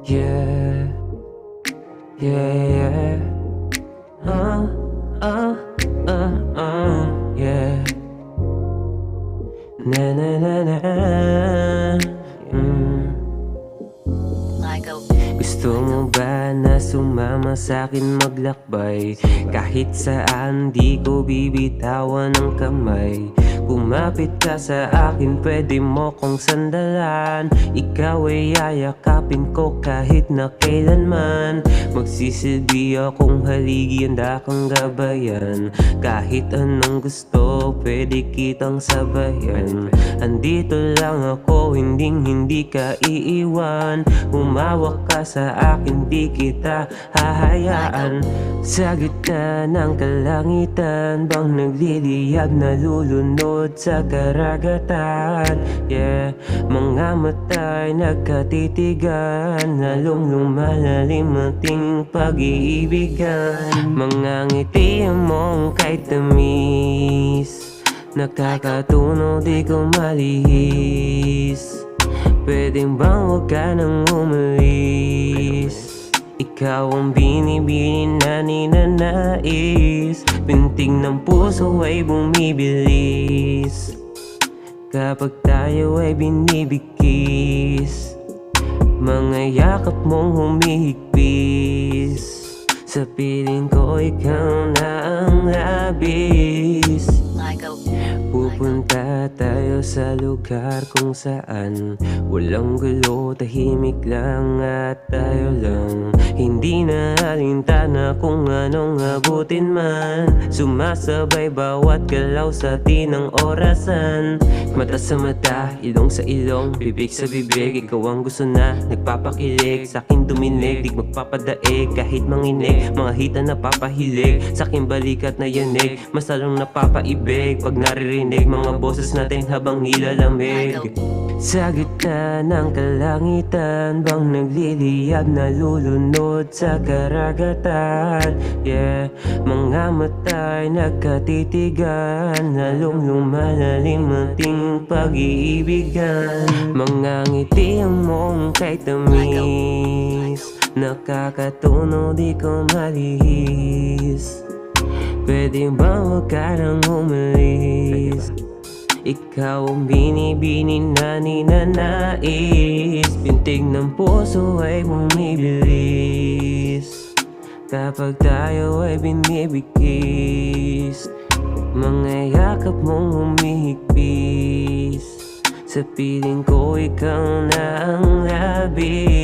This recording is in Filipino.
Yeah, yeah, yeah. Yeah. Na na na na. Mm. Gusto mo ba na sumama sa'kin maglakbay? Kahit saan di ko bibitawan ng kamay. Kumapit ka sa akin, pwede mo kong sandalan. Ikaw ay yayakapin ko kahit na kailanman. Magsisilbi akong haligi, handa kang gabayan. Kahit anong gusto, pwede kitang sabayan. Andito lang ako, hindi ka iiwan. Humawak ka sa akin, di kita hahayaan. Sa gitna ng kalangitan, bang nagliliyab, nalulunod sa karagatan. Yeah, mga mata'y nagkatitigan, lalong lumalalim ating pag-iibigan. Mga ngiti mong kay tamis, nakakatunaw di ko malihis. Pwedeng bang huwag ka nang umalis? Ikaw ang binibini na ninanais. Pintig ng puso ay bumibilis kapag tayo ay binibigkis. Mga yakap mong humihigpis, sa piling ko ikaw na ang labis. Pupunta tayo sa lugar kung saan walang gulo, tahimik lang at tayo lang. Hindi na alintana kung anong abutin man. Sumasabay bawat galaw sa tinang orasan. Mata sa mata, ilong sa ilong, bibig sa bibig. Ikaw ang gusto na nagpapakilig, sa'kin duminig, di magpapadaig. Kahit manginig, mga hita na papahilig, sa'kin balikat na yanig, mas lalong napapaibig pag naririnig mga boses natin habang nilalamig. Sa gitna ng kalangitan, bang nagliliyab, nalulunod sa karagatan. Yeah, mga mata'y nagkatitigan, lalong lumalalim ating pag-iibigan. Mga ngiti mong kay tamis, nakakatunaw di ko malihis. Pwede ba huwag ka nang umalis? Ikaw ang binibini na ninanais. Pintig ng puso ay bumibilis kapag tayo ay binibigkis. Mga yakap mong humihigpis, sa piling ko ikaw na ang labis.